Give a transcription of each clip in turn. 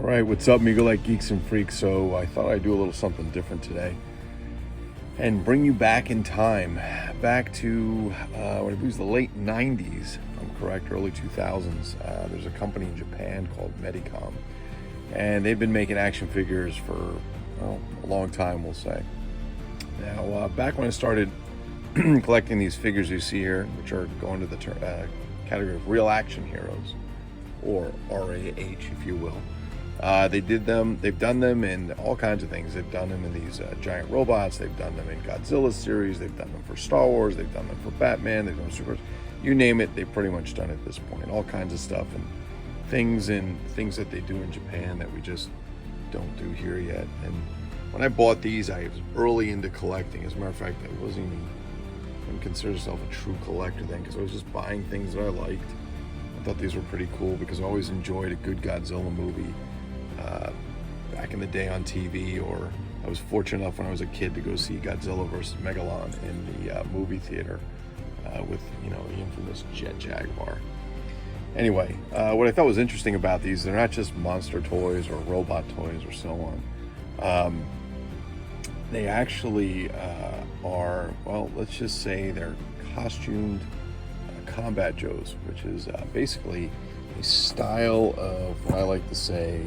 Right, what's up, Migo like geeks and freaks? So I thought I'd do a little something different today and bring you back in time, back to what I believe is the late 90s, if I'm correct, early 2000s. There's a company in Japan called MEDICOM, and they've been making action figures for a long time, we'll say. Now, back when I started collecting these figures you see here, which are going to the category of real action heroes, or RAH, if you will. They've done them in all kinds of things. They've done them in these giant robots. They've done them in Godzilla series. They've done them for Star Wars. They've done them for Batman. They've done Super. You name it, they've pretty much done it at this point. All kinds of stuff and things that they do in Japan that we just don't do here yet. And when I bought these, I was early into collecting. As a matter of fact, I wasn't even consider myself a true collector then, because I was just buying things that I liked. I thought these were pretty cool because I always enjoyed a good Godzilla movie. Back in the day on TV, or I was fortunate enough when I was a kid to go see Godzilla versus Megalon in the movie theater with the infamous Jet Jaguar. Anyway, what I thought was interesting about these, they're not just monster toys or robot toys or so on. They actually are, well, let's just say they're costumed combat Joes, which is basically a style of what I like to say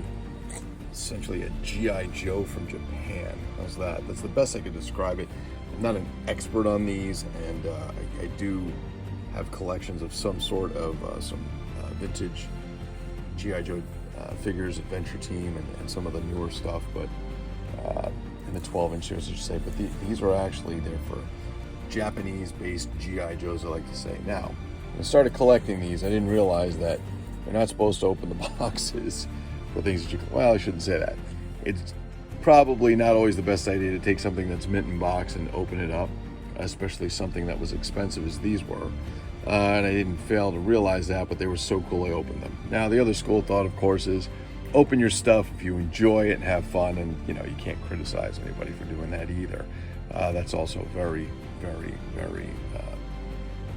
essentially a G.I. Joe from Japan. How's that? That's the best I could describe it. I'm not an expert on these, and I do have collections of some sort of some vintage G.I. Joe figures, Adventure Team, and some of the newer stuff, but in the 12-inch, I should say. But these are actually there for Japanese-based G.I. Joes, I like to say. Now, when I started collecting these, I didn't realize that you're not supposed to open the boxes for things that well, I shouldn't say that. It's probably not always the best idea to take something that's mint in box and open it up, especially something that was expensive as these were. And I didn't fail to realize that, but they were so cool I opened them. Now, the other school of thought, of course, is open your stuff if you enjoy it and have fun, and you can't criticize anybody for doing that either. That's also a very, very, very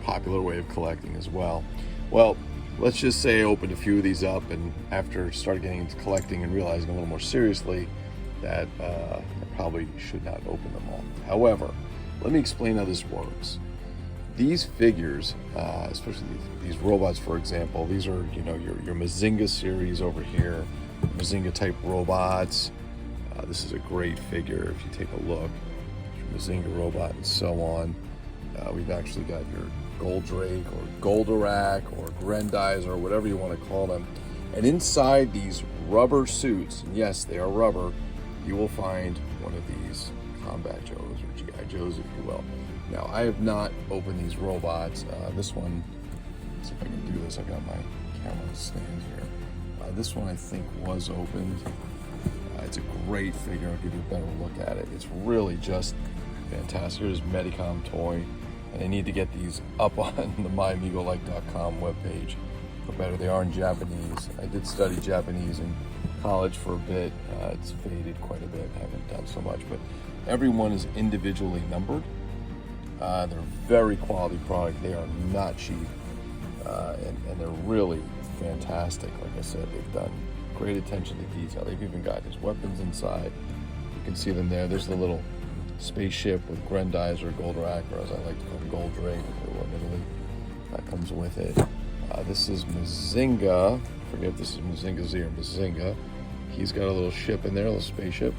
popular way of collecting as well. Well, let's just say I opened a few of these up, and after started getting into collecting and realizing a little more seriously that I probably should not open them all. However, let me explain how this works. These figures, especially these robots, for example, these are your Mazinga series over here, Mazinga type robots. This is a great figure if you take a look. Your Mazinga robot and so on. We've actually got your Goldrake or Goldorak or Grendizer or whatever you want to call them. And inside these rubber suits, and yes, they are rubber, you will find one of these combat Joes or G.I. Joes, if you will. Now, I have not opened these robots. This one, let's see if I can do this. I've got my camera stands here. This one I think was opened. It's a great figure. I'll give you a better look at it. It's really just fantastic. Here's Medicom toy. And I need to get these up on the mymigolike.com webpage for better. They are in Japanese. I did study Japanese in college for a bit. It's faded quite a bit. I haven't done so much, but everyone is individually numbered. They're very quality product. They are not cheap, and they're really fantastic. Like I said, they've done great attention to detail. They've even got his weapons inside. You can see them there. There's the little spaceship with Grendizer, Goldorak, or as I like to call him, Goldrake, in Italy. That comes with it. This is Mazinga. I forget if this is Mazinga Z or Mazinga. He's got a little ship in there, a little spaceship,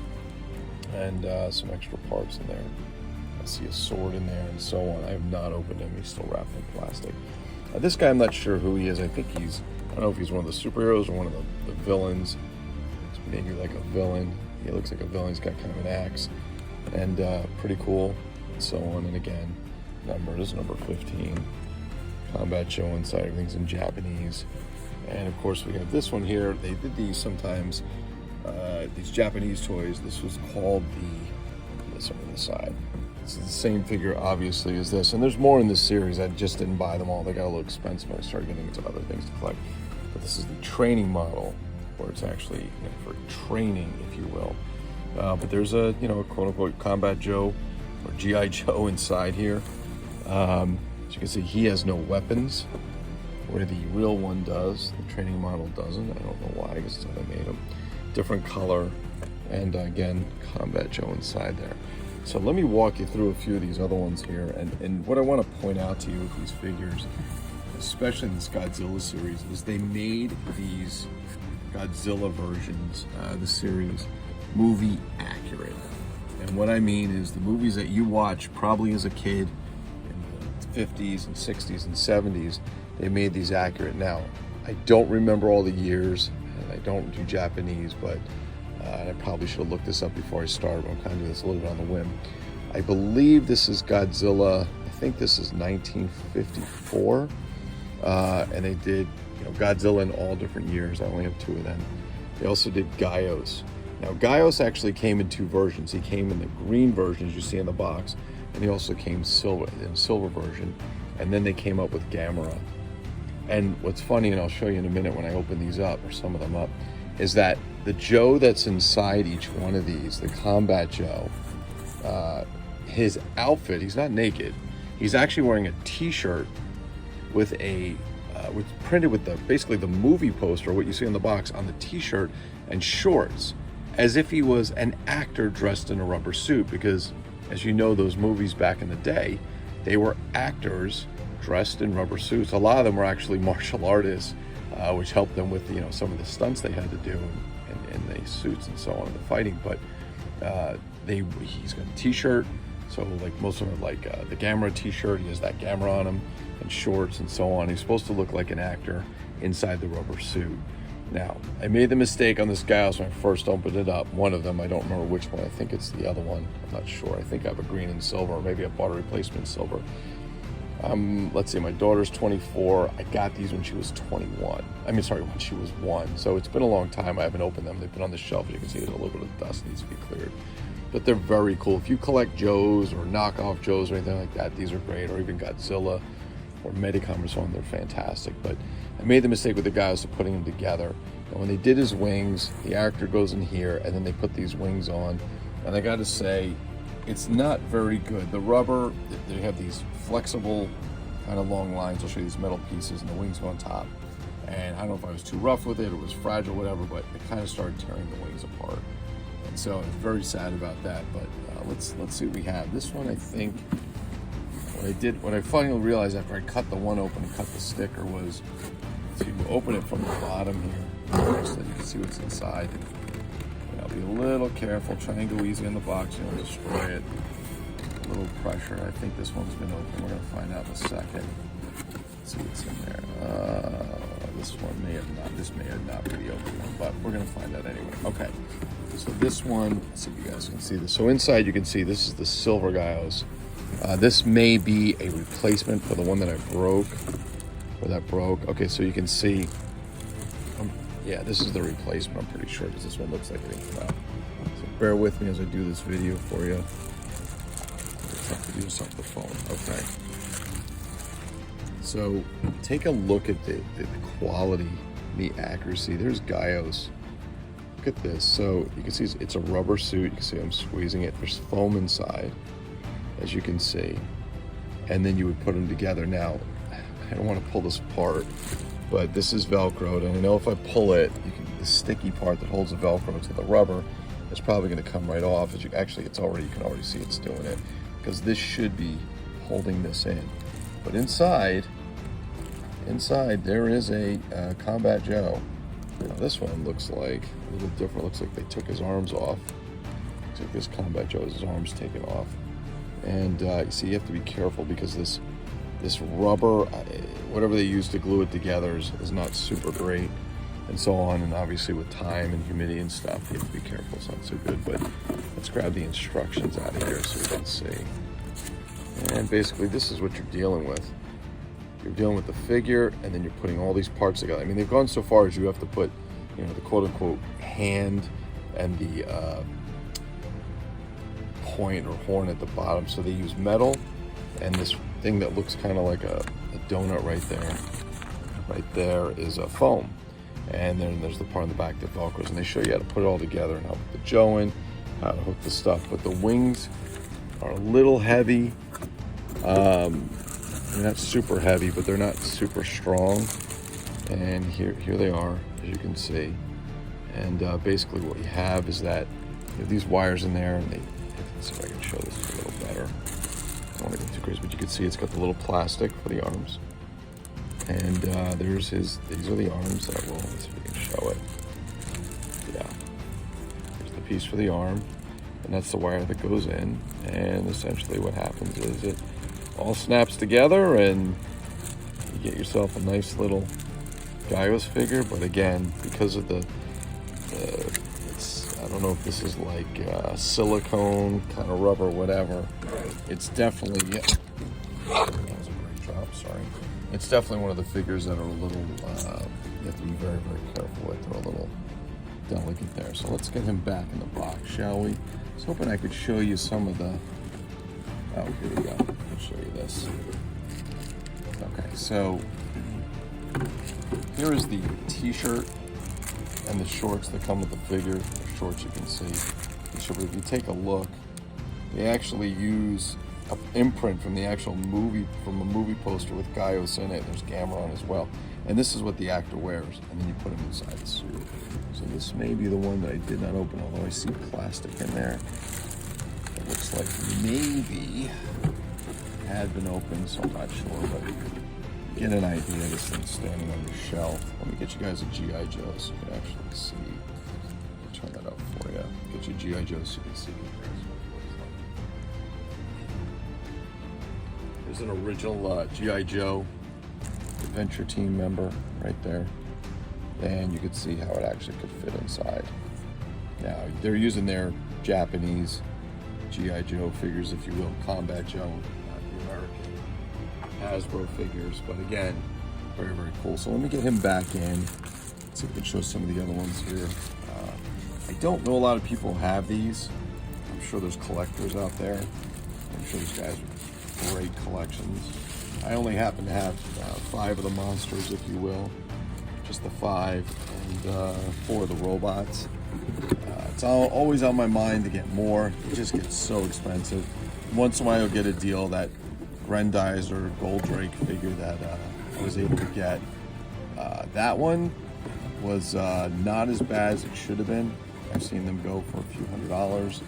and some extra parts in there. I see a sword in there and so on. I have not opened him. He's still wrapped in plastic. This guy, I'm not sure who he is. I think I don't know if he's one of the superheroes or one of the villains. It's maybe like a villain. He looks like a villain. He's got kind of an axe. And pretty cool, and so on. And again, number 15. Combat Joe inside, everything's in Japanese. And of course, we have this one here. They did these sometimes, these Japanese toys. This was called this over the side. It's the same figure, obviously, as this. And there's more in this series. I just didn't buy them all. They got a little expensive when I started getting into other things to collect. But this is the training model, where it's actually for training, if you will. But there's a quote-unquote Combat Joe or G.I. Joe inside here. As you can see, he has no weapons, where the real one does. The training model doesn't. I don't know why, because that's how they made him. different color, and again, Combat Joe inside there. So let me walk you through a few of these other ones here, and what I want to point out to you with these figures, especially in this Godzilla series, is they made these Godzilla versions, the series, movie accurate. And what I mean is the movies that you watch probably as a kid in the 50s and 60s and 70s, they made these accurate. Now, I don't remember all the years, and I don't do Japanese, but and I probably should have looked this up before I started, but I'm kind of doing this a little bit on the whim. I believe this is Godzilla, I think this is 1954, and they did, you know, Godzilla in all different years. I only have 2 of them. They also did Gaios. Now, Gaios actually came in 2 versions. He came in the green version, as you see in the box, and he also came in silver version, and then they came up with Gamera. And what's funny, and I'll show you in a minute when I open these up, or some of them up, is that the Joe that's inside each one of these, the Combat Joe, his outfit, he's not naked. He's actually wearing a t-shirt with a, with printed with the, basically the movie poster, what you see on the box, on the t-shirt, and shorts, as if he was an actor dressed in a rubber suit, because as you know, those movies back in the day, they were actors dressed in rubber suits. A lot of them were actually martial artists, which helped them with, you know, some of the stunts they had to do in the suits and so on in the fighting. But he's got a t-shirt, so like most of them are like the Gamera t-shirt, he has that Gamera on him, and shorts and so on. He's supposed to look like an actor inside the rubber suit. Now, I made the mistake on this Gaios when I first opened it up. One of them, I don't remember which one. I think it's the other one. I'm not sure. I think I have a green and silver, or maybe I bought a replacement silver. Let's see, my daughter's 24. I got these when she was 21. When she was 1. So it's been a long time. I haven't opened them. They've been on the shelf. You can see there's a little bit of dust needs to be cleared. But they're very cool. If you collect Joes or knockoff Joes or anything like that, these are great. Or even Godzilla or MEDICOM or so on, they're fantastic. But I made the mistake with the guys of putting them together. And when they did his wings, the actor goes in here, and then they put these wings on. And I got to say, it's not very good. The rubber, they have these flexible kind of long lines. I'll show you these metal pieces, and the wings go on top. And I don't know if I was too rough with it, or it was fragile, whatever, but it kind of started tearing the wings apart. And so I was very sad about that. But let's see what we have. This one, I think, what I finally realized after I cut the one open and cut the sticker was, so you open it from the bottom here, so you can see what's inside. I'll be a little careful, try and go easy on the box, you don't destroy it. A little pressure. I think this one's been open. We're going to find out in a second. Let's see what's in there. This one may have not. This may have not be the open one, but we're going to find out anyway. Okay. So this one, let's see if you guys can see this. So inside you can see this is the silver Gaios. This may be a replacement for the one that I broke, or that broke. Okay, so you can see, yeah, this is the replacement, I'm pretty sure, because this one looks like it ain't out. So bear with me as I do this video for you. I have to do this off the phone. Okay. So take a look at the quality, the accuracy. There's Gaios. Look at this. So you can see it's a rubber suit. You can see I'm squeezing it. There's foam inside, as you can see. And then you would put them together. Now, I don't want to pull this apart, but this is Velcroed, and I know if I pull it, the sticky part that holds the Velcro to the rubber is probably going to come right off. As you actually, you can already see it's doing it, because this should be holding this in. But inside there is a Combat Joe. Now this one looks like a little different. Looks like they took his arms off. Looks like this Combat Joe has his arms taken off, and you see you have to be careful because this rubber, whatever they use to glue it together is not super great, and so on. And obviously with time and humidity and stuff, you have to be careful. It's not so good. But let's grab the instructions out of here so we can see. And basically this is what you're dealing with. You're dealing with the figure, and then you're putting all these parts together. I mean, they've gone so far as you have to put, you know, the quote-unquote hand and the point or horn at the bottom. So they use metal and this thing that looks kind of like a donut right there. Right there is a foam. And then there's the part on the back that Velcros, and they show you how to put it all together and how to put the Joe in, how to hook the stuff. But the wings are a little heavy. They're not super heavy, but they're not super strong. And here they are, as you can see. And basically what you have is that you have these wires in there, and let's see if I can show this a little better. I don't want to go too crazy, but you can see it's got the little plastic for the arms. And these are the arms that will, let's see if we can show it. Yeah, here's the piece for the arm, and that's the wire that goes in. And essentially what happens is it all snaps together, and you get yourself a nice little Gaius figure. But again, because of I don't know if this is like silicone kind of rubber, whatever. It's definitely, yeah, that was a great drop, sorry. It's definitely one of the figures that are a little, you have to be very, very careful with. They're a little delicate there. So let's get him back in the box, shall we? I was hoping I could show you some of the, oh, here we go. I'll show you this. Okay, so here is the t-shirt and the shorts that come with the figure. The shorts you can see. So if you take a look, they actually use an imprint from the actual movie, from a movie poster with Gaius in it. There's Gamma on as well. And this is what the actor wears, and then you put him inside the suit. So this may be the one that I did not open, although I see plastic in there. It looks like maybe had been opened, so I'm not sure, but get an idea. This thing's standing on the shelf. Let me get you guys a G.I. Joe so you can actually see. Turn that up for you. Get you G.I. Joe so you can see. There's an original G.I. Joe Adventure Team member right there. And you can see how it actually could fit inside. Now, they're using their Japanese G.I. Joe figures, if you will, Combat Joe, not the American Hasbro figures. But again, very, very cool. So let me get him back in. Let's see if we can show some of the other ones here. I don't know a lot of people have these. I'm sure there's collectors out there. I'm sure there's guys with great collections. I only happen to have 5 of the monsters, if you will. Just the 5, and 4 of the robots. It's always on my mind to get more. It just gets so expensive. Once in a while you'll get a deal. That Grendizer Goldrake figure that I was able to get. That one was not as bad as it should have been. I've seen them go for a few $100s,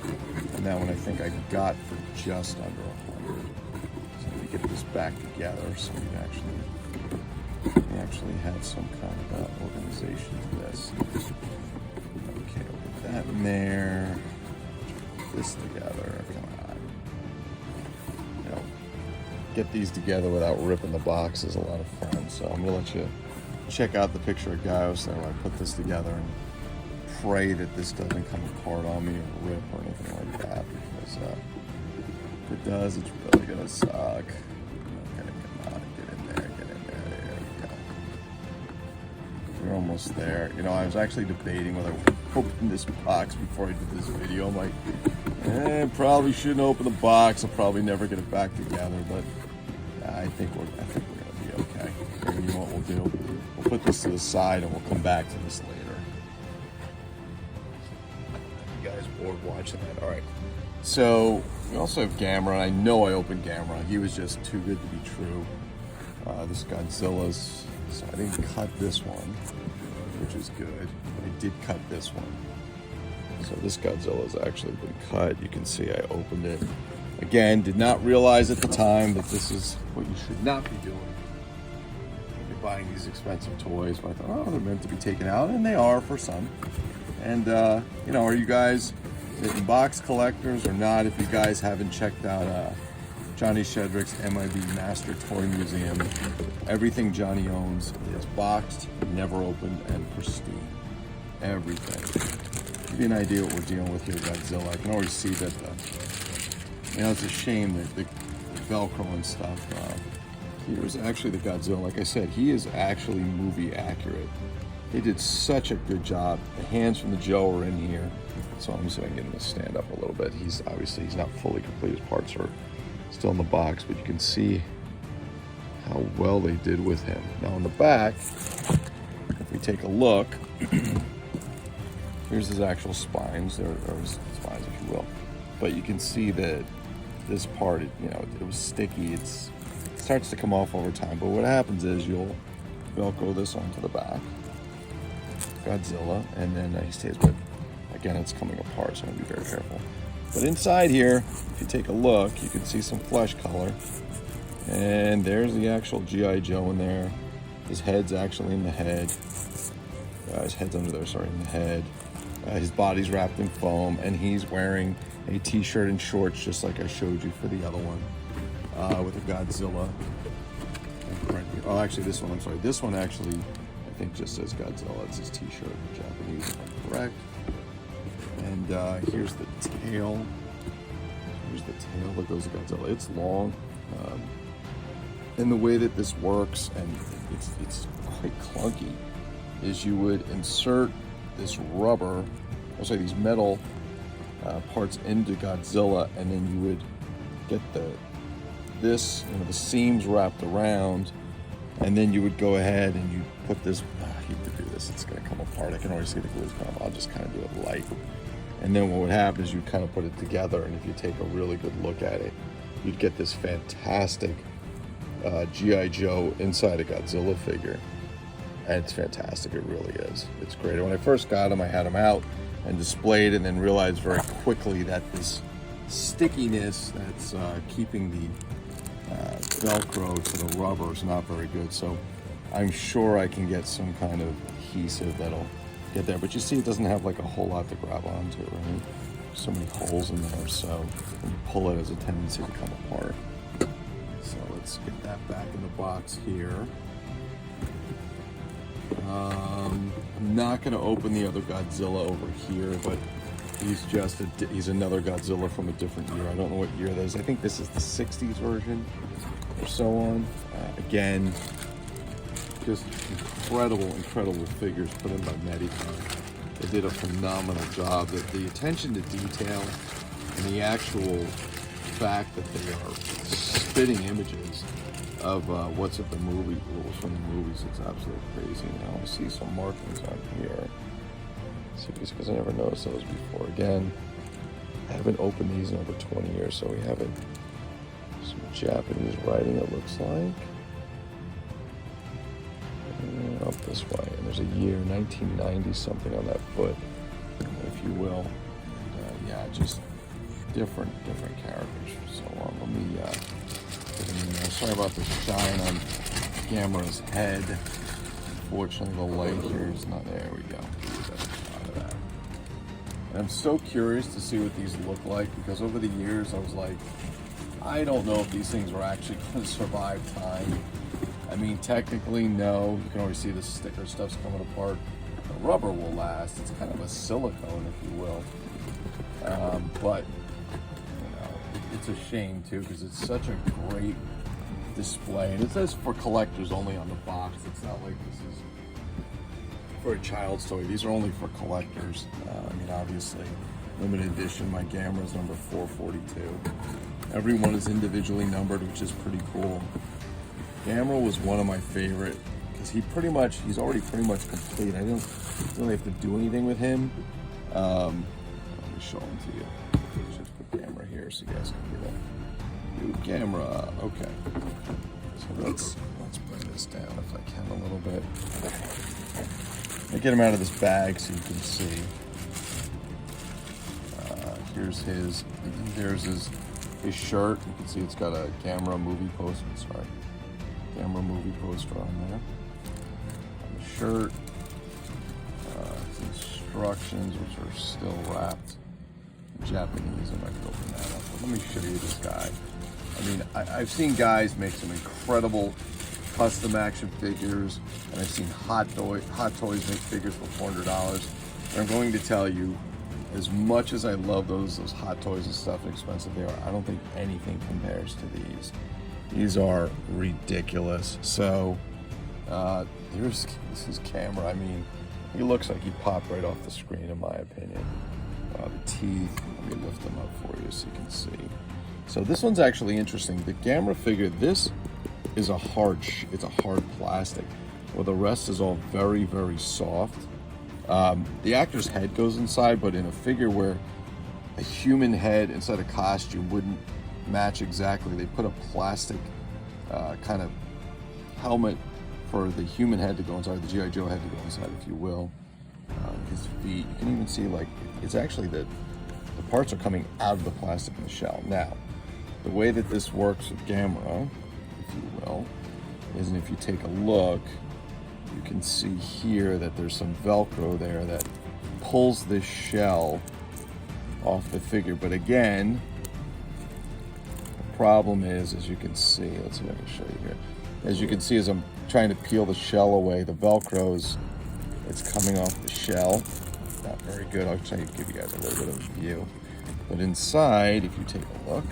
and that one I think I got for just under $100. So let me get this back together so we actually have some kind of organization to this. Okay, I'll put that in there. Put this together. Come on. You know, get these together without ripping the box is a lot of fun. So I'm gonna let you check out the picture of Gaius there when I put this together, and pray that this doesn't come apart on me or rip or anything like that, because if it does, it's really gonna suck. Okay, come on, get in there, there we go. We're almost there. You know, I was actually debating whether I would open this box before I did this video. I'm like, probably shouldn't open the box. I'll probably never get it back together, but I think we're gonna be okay. And you know what we'll do? We'll put this to the side and we'll come back to this later. You guys bored watching that? All right. So we also have Gamma, and I know I opened Gamma. He was just too good to be true. This Godzilla's, so I didn't cut this one, which is good, but I did cut this one. So this Godzilla's actually been cut. You can see I opened it. Again, did not realize at the time that this is what you should not be doing. You're buying these expensive toys, but I thought, oh, they're meant to be taken out, and they are for some. And, you know, are you guys box collectors or not? If you guys haven't checked out Johnny Shedrick's MIB Master Toy Museum, everything Johnny owns is boxed, never opened, and pristine. Everything. Give you an idea what we're dealing with here, Godzilla. I can already see that you know, it's a shame that the Velcro and stuff. Here's actually the Godzilla. Like I said, he is actually movie accurate. They did such a good job. The hands from the Joe are in here. So I'm just going to get him to stand up a little bit. He's not fully complete. His parts are still in the box, but you can see how well they did with him. Now on the back, if we take a look, here's his actual spines, or his spines, if you will. But you can see that this part, you know, it was sticky. It starts to come off over time. But what happens is you'll Velcro this onto the back. Godzilla, and then he stays, but again, it's coming apart, so I'm gonna be very careful. But inside here, if you take a look, you can see some flesh color. And there's the actual G.I. Joe in there. His head's actually in the head. His head's under there, sorry, in the head. His body's wrapped in foam, and he's wearing a t-shirt and shorts, just like I showed you for the other one, with a Godzilla. Oh, actually, this one, I'm sorry. This one actually, I think, just says Godzilla. It's his t-shirt in Japanese, if I'm correct. And here's the tail. Here's the tail that goes to Godzilla. It's long. And the way that this works, and it's quite clunky, is you would insert this rubber, these metal parts into Godzilla, and then you would get the seams wrapped around, and then you would go ahead and you put this. I hate to do this; it's going to come apart. I can already see the glue's come. I'll just kind of do it light, and then what would happen is you'd kind of put it together, and if you take a really good look at it, you'd get this fantastic G.I. Joe inside a Godzilla figure. And it's fantastic, it really is. It's great. When I first got him, I had him out and displayed, and then realized very quickly that this stickiness that's keeping the Velcro to the rubber is not very good. So I'm sure I can get some kind of adhesive that'll get there. But you see, it doesn't have like a whole lot to grab onto, right? So many holes in there, so when you pull it, has a tendency to come apart. So let's get that back in the box here. I'm not going to open the other Godzilla over here, but he's another Godzilla from a different year. I don't know what year that is. I think this is the 60s version or so on. Again, just incredible figures put in by MEDICOM. They did a phenomenal job. The attention to detail and the actual fact that they are spitting images of what's at the movie rules from the movies, it's absolutely crazy. Now I see some markings on here. See, because I never noticed those before. Again, I haven't opened these in over 20 years, so we have it. Some Japanese writing, it looks like. And up this way, and there's a year, 1990 something on that foot, if you will. And, yeah, just different characters. So let me. Sorry about the shine on camera's head. Unfortunately, the light here is not. There we go. And I'm so curious to see what these look like, because over the years I was like, I don't know if these things are actually going to survive time. I mean, technically, no. You can already see the sticker stuff's coming apart. The rubber will last. It's kind of a silicone, if you will. But it's a shame too, because it's such a great display, and it says for collectors only on the box. It's not like this is for a child's toy. These are only for collectors. I mean, obviously, limited edition. My Gamera is number 442. Everyone is individually numbered, which is pretty cool. Gamera was one of my favorite because he's already pretty much complete. I don't really have to do anything with him. Let me show him to you. Just put Gamera here so you guys can get a new Gamera. Okay. So let's bring this down if I can a little bit. I get him out of this bag so you can see. Here's there's his shirt. You can see it's got a Gamera movie poster. Sorry, Gamera movie poster on there. On the shirt, instructions, which are still wrapped in Japanese. I'm not going to open that up. But let me show you this guy. I mean, I've seen guys make some incredible custom action figures, and I've seen Hot Toys make figures for $400. And I'm going to tell you, as much as I love those Hot Toys and stuff, and expensive they are, I don't think anything compares to these. These are ridiculous. So, this is Gamera. I mean, he looks like he popped right off the screen, in my opinion. The teeth, let me lift them up for you so you can see. So this one's actually interesting. The Gamera figure, this is a hard plastic, where the rest is all very, very soft. The actor's head goes inside, but in a figure where a human head inside a costume wouldn't match exactly, they put a plastic kind of helmet for the human head to go inside, the G.I. Joe head to go inside, if you will. his feet. You can even see, like, it's actually the parts are coming out of the plastic in the shell. Now, the way that this works with Gamera, if you will, is if you take a look, you can see here that there's some Velcro there that pulls this shell off the figure. But again, the problem is, as you can see, let's see if I can show you here. As you can see, as I'm trying to peel the shell away, the Velcro's, it's coming off the shell. Not very good. I'll try to give you guys a little bit of a view. But inside, if you take a look,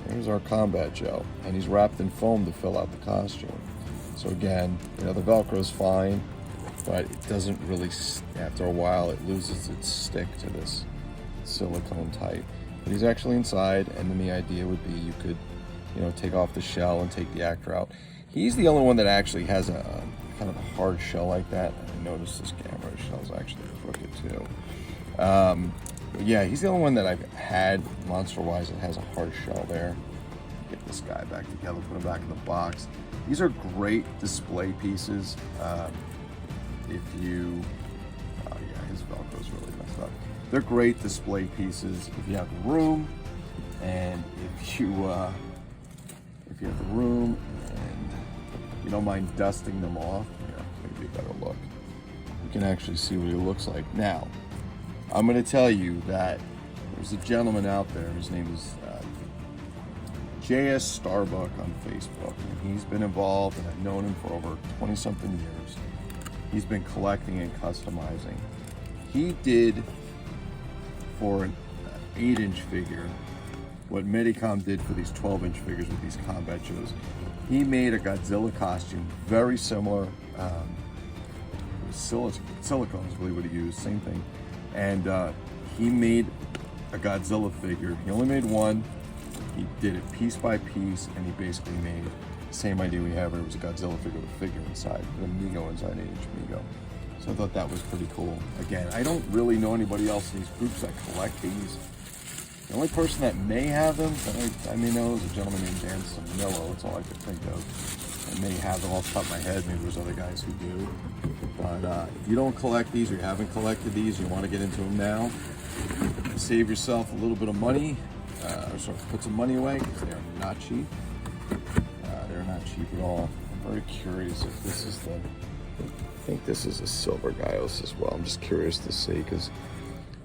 there's our combat Joe, and he's wrapped in foam to fill out the costume. So again, you know, the Velcro's fine, but it doesn't really, after a while, it loses its stick to this silicone type. But he's actually inside, and then the idea would be you could, you know, take off the shell and take the actor out. He's the only one that actually has a kind of a hard shell like that. I noticed this camera shell's actually crooked too. Yeah, he's the only one that I've had monster-wise that has a hard shell there. Get this guy back together, put him back in the box. These are great display pieces. If you, oh yeah, his Velcro's really messed up. They're great display pieces if you have the room, and if you have the room and you don't mind dusting them off. Yeah, maybe a better look. You can actually see what he looks like. Now, I'm going to tell you that there's a gentleman out there. His name is JS Starbuck on Facebook, and he's been involved, and I've known him for over 20-something years. He's been collecting and customizing. He did for an 8-inch figure what MEDICOM did for these 12-inch figures with these combat shows. He made a Godzilla costume very similar. Silicone is really what he used, same thing. And he made a Godzilla figure. He only made one. He did it piece by piece, and he basically made the same idea we have where it was a Godzilla figure with a figure inside, with a Mego inside, an 8-inch Mego. So I thought that was pretty cool. Again, I don't really know anybody else in these groups that collect these. The only person that may have them, that I may know, is a gentleman named Dan Samillo. That's all I could think of. I may have them off the top of my head. Maybe there's other guys who do. But if you don't collect these, or you haven't collected these, you want to get into them now, save yourself a little bit of money, or sort of put some money away, because they are not cheap. They're not cheap at all. I'm very curious if this is the, I think this is a Silver Gaios as well. I'm just curious to see, because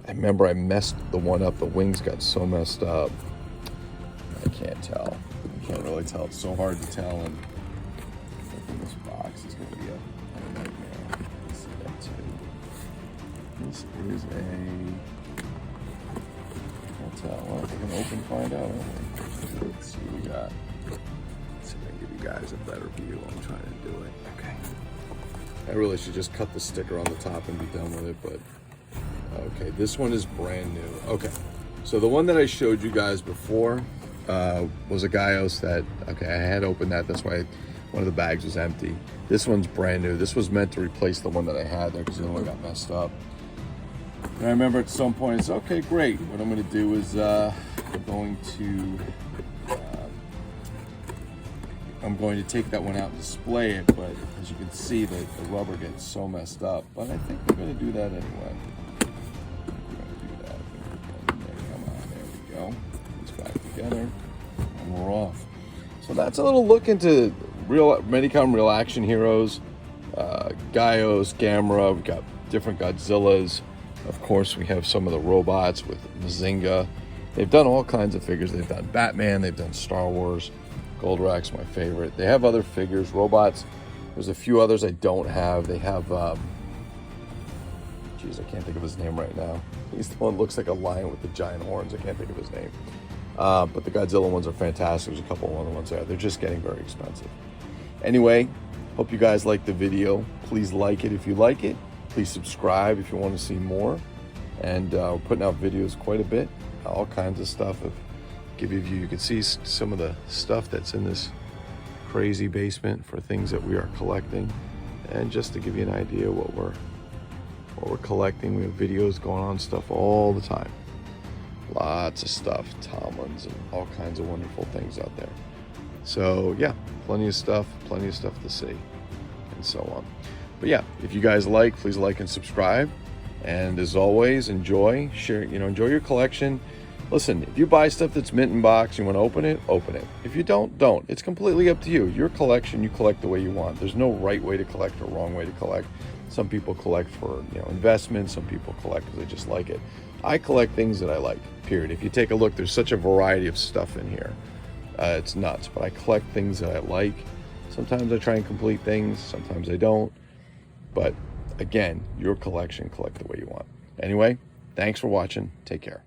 I remember I messed the one up. The wings got so messed up. I can't tell. I can't really tell. It's so hard to tell. And this box is going to be a nightmare. Let's see that too. This is a. Can't tell. Well, we're going to open, find out. Let's see what we got. Let's see if I can give you guys a better view. I'm trying to do it. Okay. I really should just cut the sticker on the top and be done with it, but. Okay, this one is brand new. Okay, so the one that I showed you guys before was a Gaios that, okay, I had opened that. That's why one of the bags was empty. This one's brand new. This was meant to replace the one that I had there because the other one got messed up. And I remember at some point, it's okay, great. What I'm going to do is I'm going to take that one out and display it, but as you can see, the rubber gets so messed up. But I think we're going to do that anyway. Together, and we're off. So that's a little look into real MEDICOM Real Action Heroes, Gaios, Gamera. We've got different Godzillas. Of course, we have some of the robots with Mazinga. They've done all kinds of figures. They've done Batman. They've done Star Wars. Goldrak's my favorite. They have other figures, robots. There's a few others I don't have. They have, geez, I can't think of his name right now. He's the one that looks like a lion with the giant horns. I can't think of his name. But the Godzilla ones are fantastic. There's a couple of other ones there. They're just getting very expensive. Anyway, hope you guys liked the video. Please like it if you like it. Please subscribe if you want to see more. And we're putting out videos quite a bit. All kinds of stuff. Give you a view. You can see some of the stuff that's in this crazy basement for things that we are collecting. And just to give you an idea what we're collecting, we have videos going on, stuff all the time. Lots of stuff, Tomlins, and all kinds of wonderful things out there. So yeah, plenty of stuff to see, and so on. But yeah, if you guys like, please like and subscribe. And as always, enjoy, share, enjoy your collection. Listen, if you buy stuff that's mint in box, you want to open it, open it. If you don't, don't. It's completely up to you. Your collection, you collect the way you want. There's no right way to collect or wrong way to collect. Some people collect for, investment. Some people collect because they just like it. I collect things that I like, period. If you take a look, there's such a variety of stuff in here. It's nuts, but I collect things that I like. Sometimes I try and complete things. Sometimes I don't. But again, your collection, collect the way you want. Anyway, thanks for watching. Take care.